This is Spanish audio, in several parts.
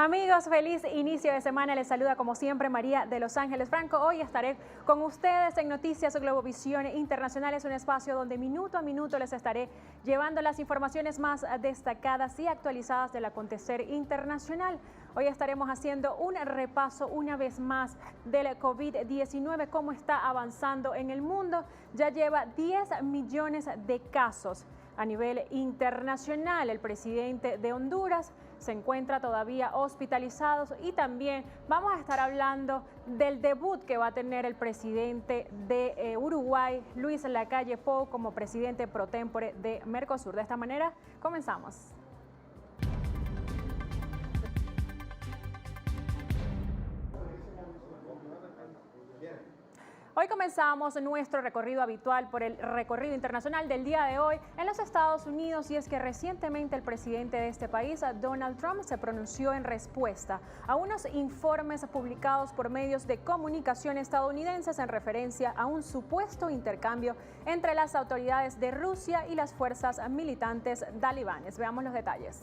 Amigos, feliz inicio de semana. Les saluda como siempre María de Los Ángeles Franco. Hoy estaré con ustedes en Noticias Globovisión Internacional. Es un espacio donde minuto a minuto les estaré llevando las informaciones más destacadas y actualizadas del acontecer internacional. Hoy estaremos haciendo un repaso una vez más del COVID-19, cómo está avanzando en el mundo. Ya lleva 10 millones de casos a nivel internacional. El presidente de Honduras se encuentra todavía hospitalizado y también vamos a estar hablando del debut que va a tener el presidente de Uruguay, Luis Lacalle Pou, como presidente pro tempore de Mercosur. De esta manera, comenzamos. Hoy comenzamos nuestro recorrido habitual por el recorrido internacional del día de hoy en los Estados Unidos, y es que recientemente el presidente de este país, Donald Trump, se pronunció en respuesta a unos informes publicados por medios de comunicación estadounidenses en referencia a un supuesto intercambio entre las autoridades de Rusia y las fuerzas militantes talibanes. Veamos los detalles.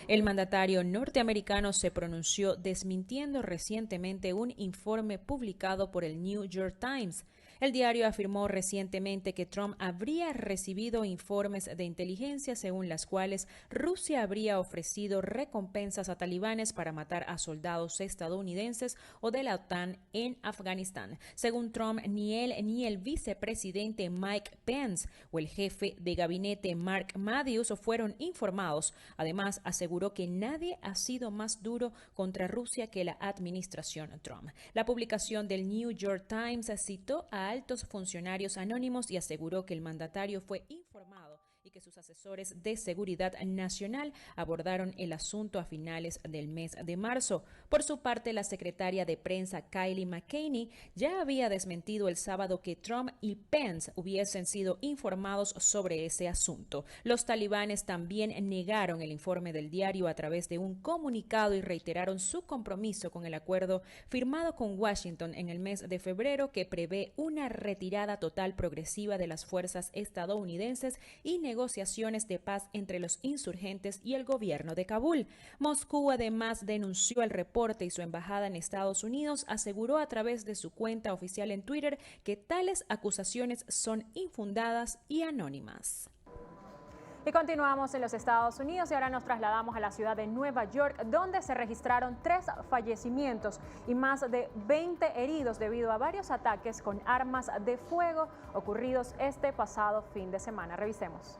El mandatario norteamericano se pronunció desmintiendo recientemente un informe publicado por el New York Times. El diario afirmó recientemente que Trump habría recibido informes de inteligencia según las cuales Rusia habría ofrecido recompensas a talibanes para matar a soldados estadounidenses o de la OTAN en Afganistán. Según Trump, ni él ni el vicepresidente Mike Pence o el jefe de gabinete Mark Meadows fueron informados. Además, aseguró que nadie ha sido más duro contra Rusia que la administración Trump. La publicación del New York Times citó a altos funcionarios anónimos y aseguró que el mandatario fue informado y que sus asesores de seguridad nacional abordaron el asunto a finales del mes de marzo. Por su parte, la secretaria de prensa Kayleigh McEnany ya había desmentido el sábado que Trump y Pence hubiesen sido informados sobre ese asunto. Los talibanes también negaron el informe del diario a través de un comunicado y reiteraron su compromiso con el acuerdo firmado con Washington en el mes de febrero, que prevé una retirada total progresiva de las fuerzas estadounidenses y negociaciones de paz entre los insurgentes y el gobierno de Kabul. Moscú además denunció el reporte y su embajada en Estados Unidos aseguró a través de su cuenta oficial en Twitter que tales acusaciones son infundadas y anónimas. Y continuamos en los Estados Unidos y ahora nos trasladamos a la ciudad de Nueva York, donde se registraron 3 fallecimientos y más de 20 heridos debido a varios ataques con armas de fuego ocurridos este pasado fin de semana. Revisemos.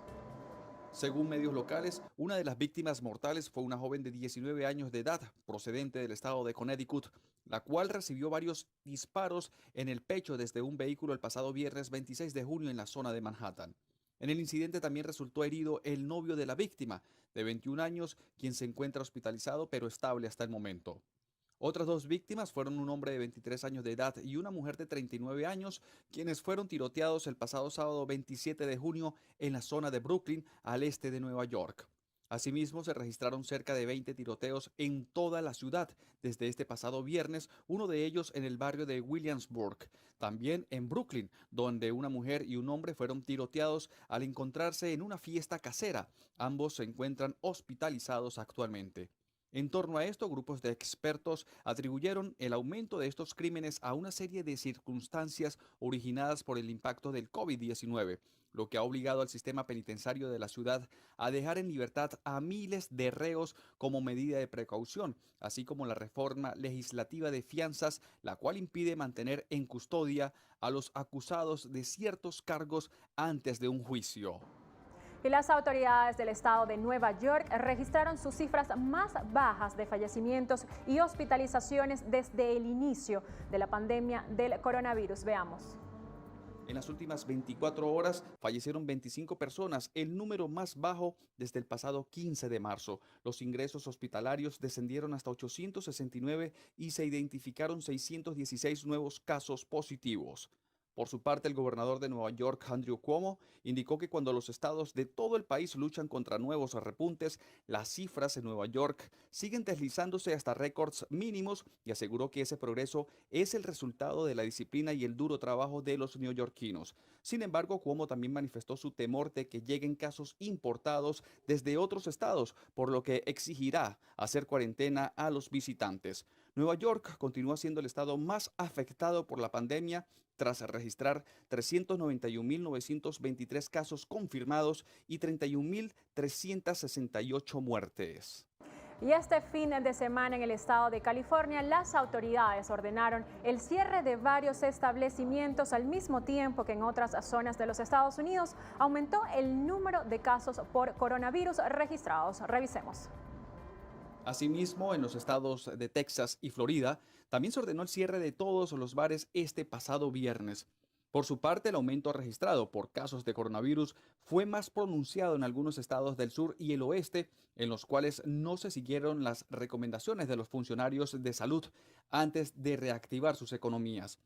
Según medios locales, una de las víctimas mortales fue una joven de 19 años de edad, procedente del estado de Connecticut, la cual recibió varios disparos en el pecho desde un vehículo el pasado viernes 26 de junio en la zona de Manhattan. En el incidente también resultó herido el novio de la víctima, de 21 años, quien se encuentra hospitalizado pero estable hasta el momento. Otras 2 víctimas fueron un hombre de 23 años de edad y una mujer de 39 años, quienes fueron tiroteados el pasado sábado 27 de junio en la zona de Brooklyn, al este de Nueva York. Asimismo, se registraron cerca de 20 tiroteos en toda la ciudad desde este pasado viernes, uno de ellos en el barrio de Williamsburg, también en Brooklyn, donde una mujer y un hombre fueron tiroteados al encontrarse en una fiesta casera. Ambos se encuentran hospitalizados actualmente. En torno a esto, grupos de expertos atribuyeron el aumento de estos crímenes a una serie de circunstancias originadas por el impacto del COVID-19, lo que ha obligado al sistema penitenciario de la ciudad a dejar en libertad a miles de reos como medida de precaución, así como la reforma legislativa de fianzas, la cual impide mantener en custodia a los acusados de ciertos cargos antes de un juicio. Y las autoridades del estado de Nueva York registraron sus cifras más bajas de fallecimientos y hospitalizaciones desde el inicio de la pandemia del coronavirus. Veamos. En las últimas 24 horas fallecieron 25 personas, el número más bajo desde el pasado 15 de marzo. Los ingresos hospitalarios descendieron hasta 869 y se identificaron 616 nuevos casos positivos. Por su parte, el gobernador de Nueva York, Andrew Cuomo, indicó que cuando los estados de todo el país luchan contra nuevos repuntes, las cifras en Nueva York siguen deslizándose hasta récords mínimos y aseguró que ese progreso es el resultado de la disciplina y el duro trabajo de los neoyorquinos. Sin embargo, Cuomo también manifestó su temor de que lleguen casos importados desde otros estados, por lo que exigirá hacer cuarentena a los visitantes. Nueva York continúa siendo el estado más afectado por la pandemia tras registrar 391.923 casos confirmados y 31.368 muertes. Y este fin de semana en el estado de California, las autoridades ordenaron el cierre de varios establecimientos al mismo tiempo que en otras zonas de los Estados Unidos aumentó el número de casos por coronavirus registrados. Revisemos. Asimismo, en los estados de Texas y Florida, también se ordenó el cierre de todos los bares este pasado viernes. Por su parte, el aumento registrado por casos de coronavirus fue más pronunciado en algunos estados del sur y el oeste, en los cuales no se siguieron las recomendaciones de los funcionarios de salud antes de reactivar sus economías.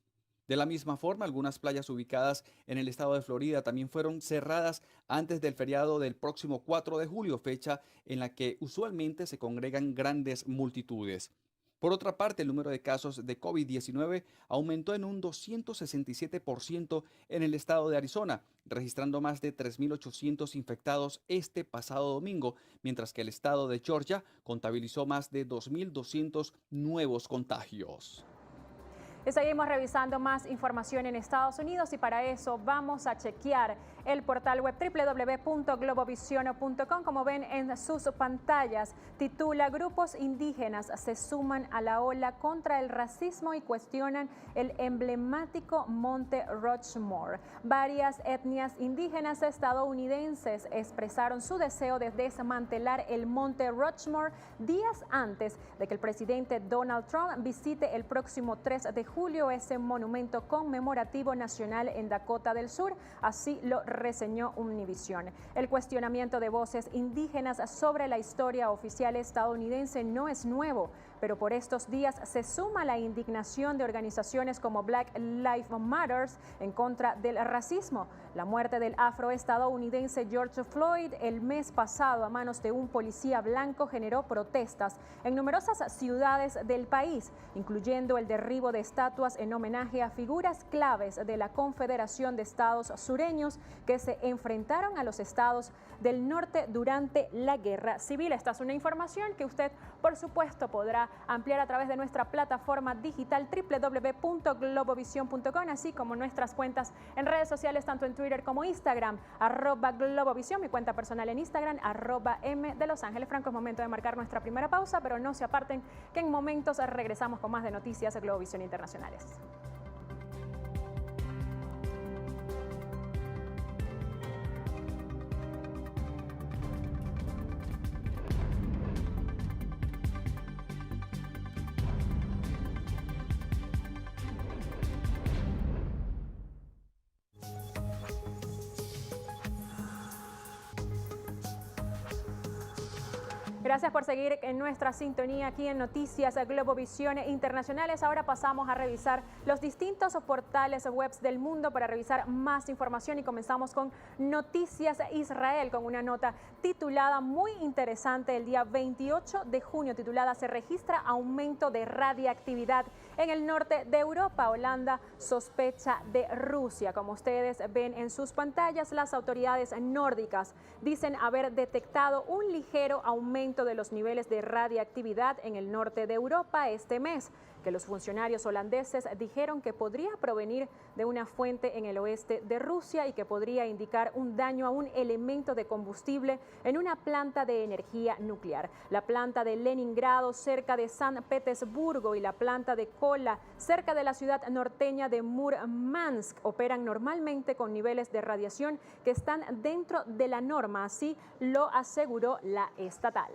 De la misma forma, algunas playas ubicadas en el estado de Florida también fueron cerradas antes del feriado del próximo 4 de julio, fecha en la que usualmente se congregan grandes multitudes. Por otra parte, el número de casos de COVID-19 aumentó en un 267% en el estado de Arizona, registrando más de 3.800 infectados este pasado domingo, mientras que el estado de Georgia contabilizó más de 2.200 nuevos contagios. Y seguimos revisando más información en Estados Unidos y para eso vamos a chequear el portal web www.globovision.com. Como ven en sus pantallas, titula "Grupos indígenas se suman a la ola contra el racismo y cuestionan el emblemático Monte Rushmore". Varias etnias indígenas estadounidenses expresaron su deseo de desmantelar el Monte Rushmore días antes de que el presidente Donald Trump visite el próximo 3 de julio ese monumento conmemorativo nacional en Dakota del Sur. Así lo reseñó Univision. El cuestionamiento de voces indígenas sobre la historia oficial estadounidense no es nuevo, pero por estos días se suma la indignación de organizaciones como Black Lives Matter en contra del racismo. La muerte del afroestadounidense George Floyd el mes pasado a manos de un policía blanco generó protestas en numerosas ciudades del país, incluyendo el derribo de estatuas en homenaje a figuras claves de la Confederación de Estados Sureños que se enfrentaron a los estados del norte durante la Guerra Civil. Esta es una información que usted, por supuesto, podrá ampliar a través de nuestra plataforma digital www.globovision.com, así como nuestras cuentas en redes sociales, tanto en Twitter como Instagram, @Globovision, mi cuenta personal en Instagram, @M de Los Ángeles Franco. Es momento de marcar nuestra primera pausa, pero no se aparten, que en momentos regresamos con más de noticias de Globovisión Internacionales. Gracias por seguir en nuestra sintonía aquí en Noticias Globovisión Internacionales. Ahora pasamos a revisar los distintos portales web del mundo para revisar más información y comenzamos con Noticias Israel con una nota titulada muy interesante el día 28 de junio, titulada "Se registra aumento de radiactividad en el norte de Europa. Holanda sospecha de Rusia". Como ustedes ven en sus pantallas, las autoridades nórdicas dicen haber detectado un ligero aumento de los niveles de radiactividad en el norte de Europa este mes, que los funcionarios holandeses dijeron que podría provenir de una fuente en el oeste de Rusia y que podría indicar un daño a un elemento de combustible en una planta de energía nuclear. La planta de Leningrado, cerca de San Petersburgo, y la planta de Kola, cerca de la ciudad norteña de Murmansk, operan normalmente con niveles de radiación que están dentro de la norma, así lo aseguró la estatal.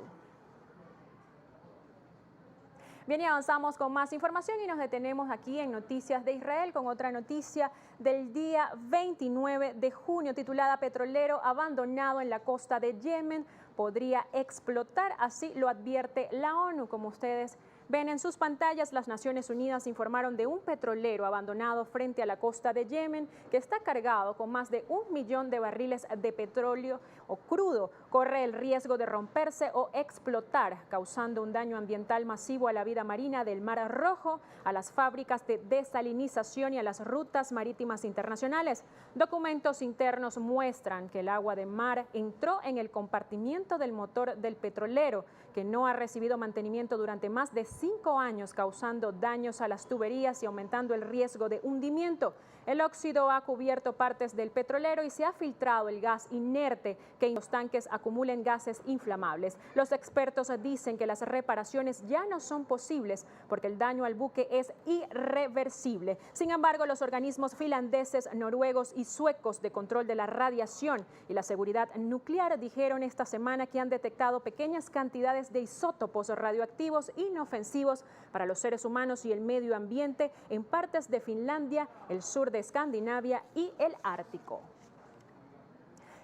Bien, y avanzamos con más información y nos detenemos aquí en Noticias de Israel con otra noticia del día 29 de junio titulada "Petrolero abandonado en la costa de Yemen podría explotar", así lo advierte la ONU. Como ustedes Ven en sus pantallas, las Naciones Unidas informaron de un petrolero abandonado frente a la costa de Yemen que está cargado con más de 1 millón de barriles de petróleo o crudo. Corre el riesgo de romperse o explotar, causando un daño ambiental masivo a la vida marina del Mar Rojo, a las fábricas de desalinización y a las rutas marítimas internacionales. Documentos internos muestran que el agua de mar entró en el compartimiento del motor del petrolero, que no ha recibido mantenimiento durante más de 5 años, causando daños a las tuberías y aumentando el riesgo de hundimiento. El óxido ha cubierto partes del petrolero y se ha filtrado el gas inerte que en los tanques acumulen gases inflamables. Los expertos dicen que las reparaciones ya no son posibles porque el daño al buque es irreversible. Sin embargo, los organismos finlandeses, noruegos y suecos de control de la radiación y la seguridad nuclear dijeron esta semana que han detectado pequeñas cantidades de isótopos radioactivos inofensivos para los seres humanos y el medio ambiente en partes de Finlandia, el sur de Escandinavia y el Ártico.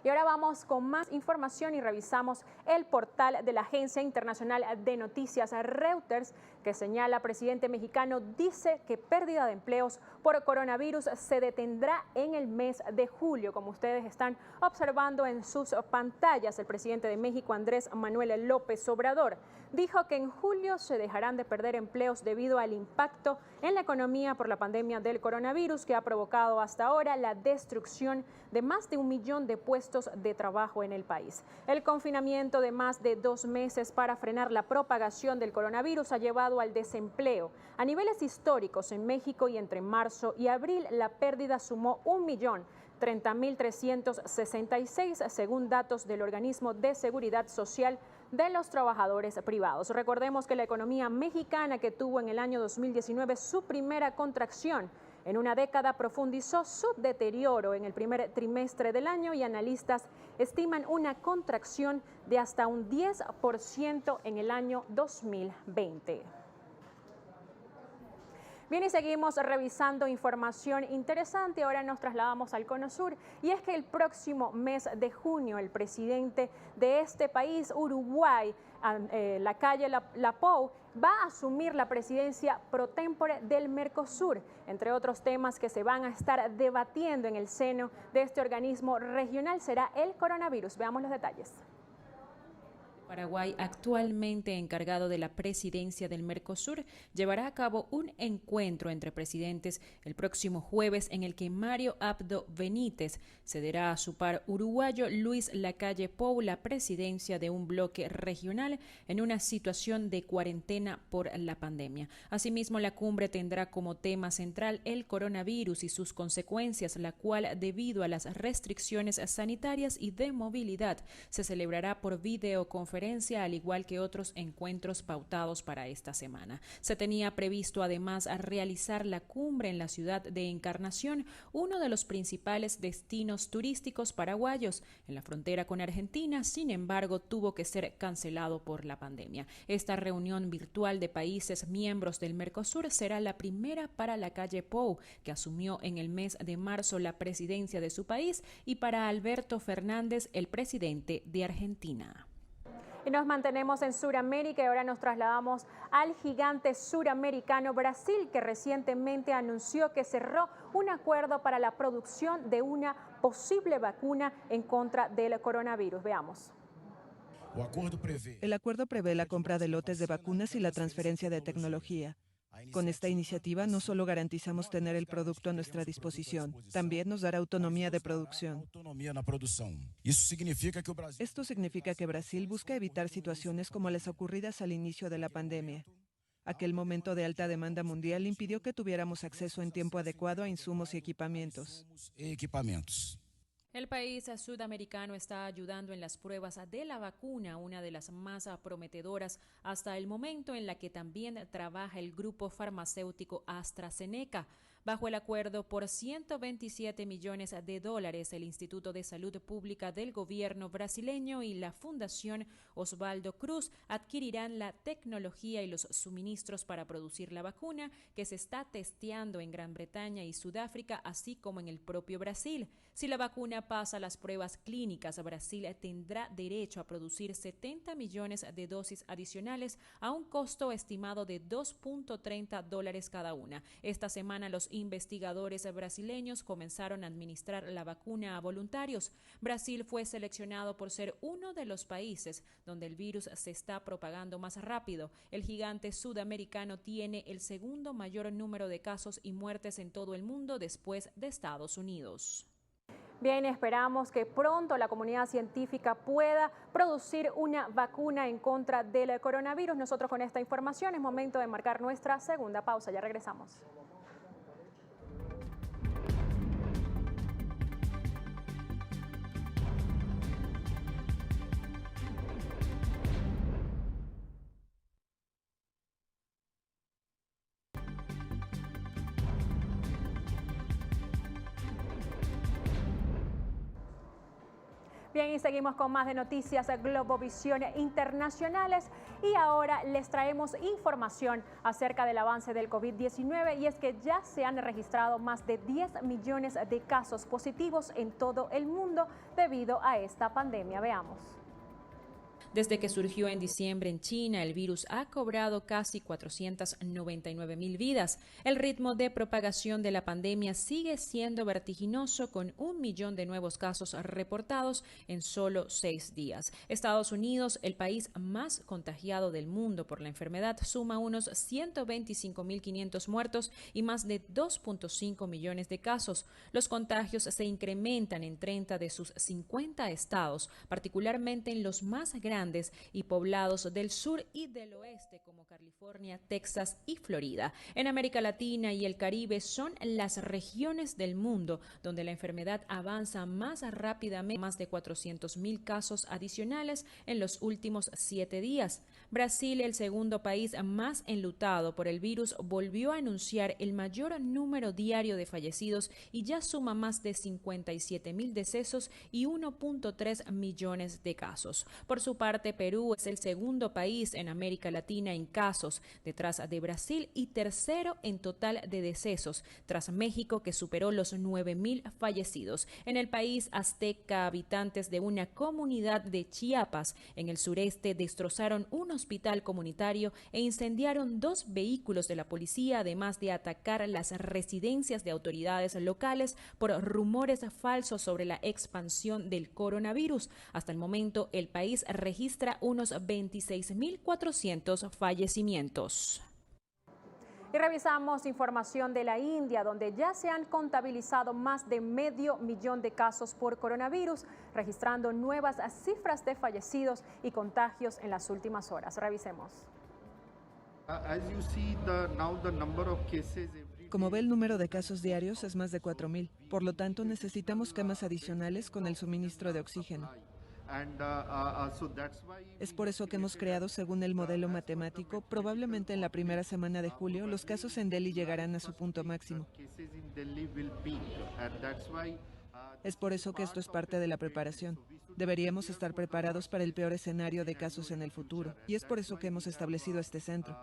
Y ahora vamos con más información y revisamos el portal de la Agencia Internacional de Noticias Reuters, que señala presidente mexicano dice que pérdida de empleos por coronavirus se detendrá en el mes de julio. Como ustedes están observando en sus pantallas, el presidente de México, Andrés Manuel López Obrador, dijo que en julio se dejarán de perder empleos debido al impacto en la economía por la pandemia del coronavirus, que ha provocado hasta ahora la destrucción de más de 1 millón de puestos de trabajo en el país. El confinamiento de más de 2 meses para frenar la propagación del coronavirus ha llevado al desempleo a niveles históricos en México, y entre marzo y abril la pérdida sumó 1.030.366, según datos del Organismo de Seguridad Social de los Trabajadores Privados. Recordemos que la economía mexicana, que tuvo en el año 2019 su primera contracción en una década, profundizó su deterioro en el primer trimestre del año, y analistas estiman una contracción de hasta un 10% en el año 2020. Bien, y seguimos revisando información interesante. Ahora nos trasladamos al Cono Sur, y es que el próximo mes de junio el presidente de este país, Uruguay, Lacalle Pou, va a asumir la presidencia pro tempore del Mercosur, entre otros temas que se van a estar debatiendo en el seno de este organismo regional será el coronavirus. Veamos los detalles. Paraguay, actualmente encargado de la presidencia del Mercosur, llevará a cabo un encuentro entre presidentes el próximo jueves, en el que Mario Abdo Benítez cederá a su par uruguayo Luis Lacalle Pou la presidencia de un bloque regional en una situación de cuarentena por la pandemia. Asimismo, la cumbre tendrá como tema central el coronavirus y sus consecuencias, la cual, debido a las restricciones sanitarias y de movilidad, se celebrará por videoconferencia, al igual que otros encuentros pautados para esta semana. Se tenía previsto además a realizar la cumbre en la ciudad de Encarnación, uno de los principales destinos turísticos paraguayos en la frontera con Argentina. Sin embargo, tuvo que ser cancelado por la pandemia. Esta reunión virtual de países miembros del Mercosur será la primera para Lacalle Pou, que asumió en el mes de marzo la presidencia de su país, y para Alberto Fernández, el presidente de Argentina. Y nos mantenemos en Sudamérica, y ahora nos trasladamos al gigante suramericano Brasil, que recientemente anunció que cerró un acuerdo para la producción de una posible vacuna en contra del coronavirus. Veamos. El acuerdo prevé la compra de lotes de vacunas y la transferencia de tecnología. Con esta iniciativa no solo garantizamos tener el producto a nuestra disposición, también nos dará autonomía de producción. Esto significa que Brasil busca evitar situaciones como las ocurridas al inicio de la pandemia. Aquel momento de alta demanda mundial impidió que tuviéramos acceso en tiempo adecuado a insumos y equipamientos. El país sudamericano está ayudando en las pruebas de la vacuna, una de las más prometedoras hasta el momento, en la que también trabaja el grupo farmacéutico AstraZeneca. Bajo el acuerdo, por 127 millones de dólares, el Instituto de Salud Pública del gobierno brasileño y la Fundación Osvaldo Cruz adquirirán la tecnología y los suministros para producir la vacuna que se está testeando en Gran Bretaña y Sudáfrica, así como en el propio Brasil. Si la vacuna pasa las pruebas clínicas, Brasil tendrá derecho a producir 70 millones de dosis adicionales a un costo estimado de $2.30 cada una. Esta semana los investigadores brasileños comenzaron a administrar la vacuna a voluntarios. Brasil fue seleccionado por ser uno de los países donde el virus se está propagando más rápido. El gigante sudamericano tiene el segundo mayor número de casos y muertes en todo el mundo después de Estados Unidos. Bien, esperamos que pronto la comunidad científica pueda producir una vacuna en contra del coronavirus. Nosotros con esta información es momento de marcar nuestra segunda pausa. Ya regresamos. Bien, y seguimos con más de noticias Globovisión internacionales y ahora les traemos información acerca del avance del COVID-19 y es que ya se han registrado más de 10 millones de casos positivos en todo el mundo debido a esta pandemia. Veamos. Desde que surgió en diciembre en China, el virus ha cobrado casi 499,000 vidas. El ritmo de propagación de la pandemia sigue siendo vertiginoso, con 1 millón de nuevos casos reportados en solo 6 días. Estados Unidos, el país más contagiado del mundo por la enfermedad, suma unos 125,500 muertos y más de 2.5 millones de casos. Los contagios se incrementan en 30 de sus 50 estados, particularmente en los más grandes y poblados del sur y del oeste como California, Texas y Florida. En América Latina y el Caribe son las regiones del mundo donde la enfermedad avanza más rápidamente, más de 400,000 casos adicionales en los últimos 7 días. Brasil, el segundo país más enlutado por el virus, volvió a anunciar el mayor número diario de fallecidos y ya suma más de 57,000 decesos y 1.3 millones de casos. Por su parte, Perú es el segundo país en América Latina en casos, detrás de Brasil, y tercero en total de decesos, tras México, que superó los 9,000 fallecidos. En el país azteca, habitantes de una comunidad de Chiapas, en el sureste, destrozaron un hospital comunitario e incendiaron 2 vehículos de la policía, además de atacar las residencias de autoridades locales por rumores falsos sobre la expansión del coronavirus. Hasta el momento, el país registra unos 26,400 fallecimientos. Y revisamos información de la India, donde ya se han contabilizado más de 500,000 de casos por coronavirus, registrando nuevas cifras de fallecidos y contagios en las últimas horas. Revisemos. Como ve, el número de casos diarios es más de 4,000. Por lo tanto, necesitamos camas adicionales con el suministro de oxígeno. Es por eso que hemos creado, según el modelo matemático, probablemente en la primera semana de julio, los casos en Delhi llegarán a su punto máximo. Es por eso que esto es parte de la preparación. Deberíamos estar preparados para el peor escenario de casos en el futuro, y es por eso que hemos establecido este centro.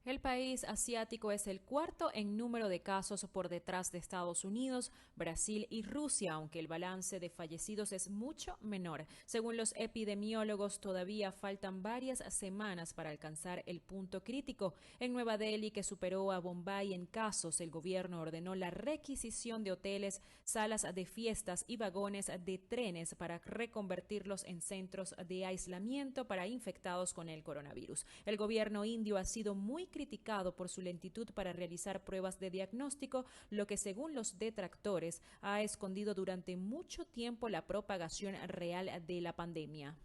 El país asiático es el cuarto en número de casos por detrás de Estados Unidos, Brasil y Rusia, aunque el balance de fallecidos es mucho menor. Según los epidemiólogos, todavía faltan varias semanas para alcanzar el punto crítico. En Nueva Delhi, que superó a Bombay en casos, el gobierno ordenó la requisición de hoteles, salas de fiestas y vagones de trenes para reconvertirlos en centros de aislamiento para infectados con el coronavirus. El gobierno indio ha sido muy criticado por su lentitud para realizar pruebas de diagnóstico, lo que, según los detractores, ha escondido durante mucho tiempo la propagación real de la pandemia.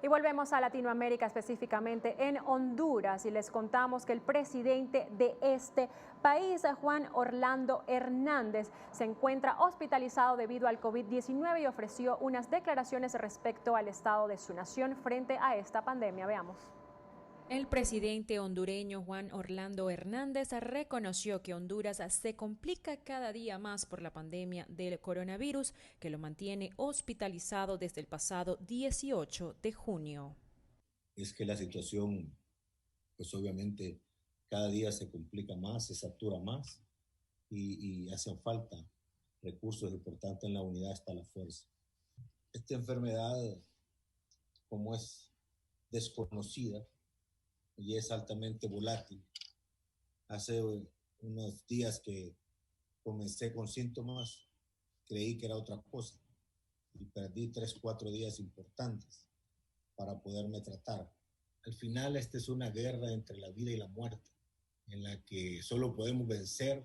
Y volvemos a Latinoamérica, específicamente en Honduras, y les contamos que el presidente de este país, Juan Orlando Hernández, se encuentra hospitalizado debido al COVID-19 y ofreció unas declaraciones respecto al estado de su nación frente a esta pandemia. Veamos. El presidente hondureño Juan Orlando Hernández reconoció que Honduras se complica cada día más por la pandemia del coronavirus, que lo mantiene hospitalizado desde el pasado 18 de junio. Es que la situación, pues obviamente, cada día se complica más, se satura más y hacen falta recursos importantes en la unidad hasta la fuerza. Esta enfermedad, como es desconocida, y es altamente volátil. Hace unos días que comencé con síntomas, creí que era otra cosa y perdí 3-4 días importantes para poderme tratar. Al final, esta es una guerra entre la vida y la muerte, en la que solo podemos vencer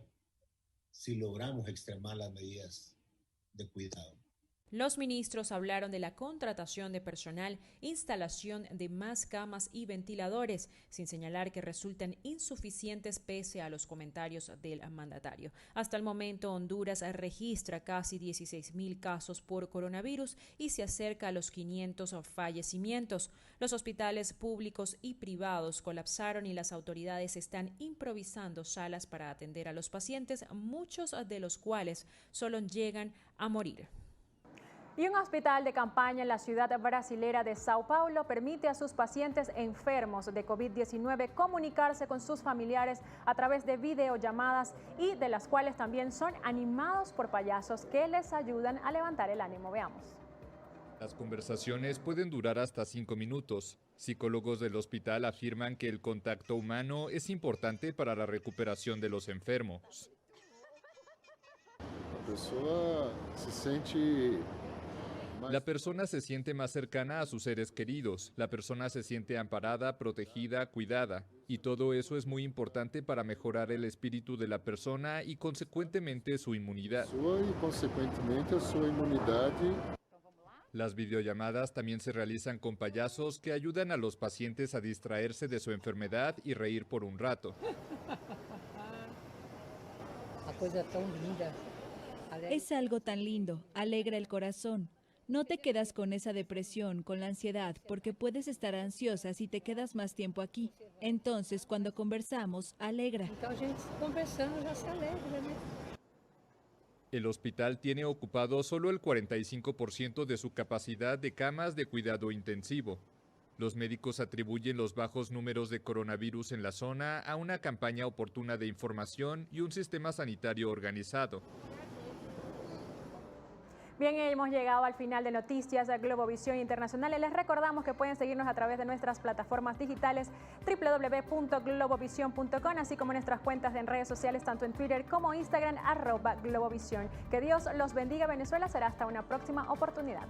si logramos extremar las medidas de cuidado. Los ministros hablaron de la contratación de personal, instalación de más camas y ventiladores, sin señalar que resultan insuficientes pese a los comentarios del mandatario. Hasta el momento, Honduras registra casi 16,000 casos por coronavirus y se acerca a los 500 fallecimientos. Los hospitales públicos y privados colapsaron y las autoridades están improvisando salas para atender a los pacientes, muchos de los cuales solo llegan a morir. Y un hospital de campaña en la ciudad brasilera de Sao Paulo permite a sus pacientes enfermos de COVID-19 comunicarse con sus familiares a través de videollamadas y de las cuales también son animados por payasos que les ayudan a levantar el ánimo. Veamos. Las conversaciones pueden durar hasta 5 minutos. Psicólogos del hospital afirman que el contacto humano es importante para la recuperación de los enfermos. La persona se siente más cercana a sus seres queridos, la persona se siente amparada, protegida, cuidada, y todo eso es muy importante para mejorar el espíritu de la persona y consecuentemente su inmunidad. Las videollamadas también se realizan con payasos que ayudan a los pacientes a distraerse de su enfermedad y reír por un rato. Es algo tan lindo, alegra el corazón. No te quedas con esa depresión, con la ansiedad, porque puedes estar ansiosa si te quedas más tiempo aquí. Entonces, cuando conversamos, alegra. El hospital tiene ocupado solo el 45% de su capacidad de camas de cuidado intensivo. Los médicos atribuyen los bajos números de coronavirus en la zona a una campaña oportuna de información y un sistema sanitario organizado. Bien, hemos llegado al final de Noticias Globovisión Internacional. Les recordamos que pueden seguirnos a través de nuestras plataformas digitales www.globovision.com, así como nuestras cuentas en redes sociales, tanto en Twitter como Instagram, @Globovisión. Que Dios los bendiga, Venezuela. Será hasta una próxima oportunidad.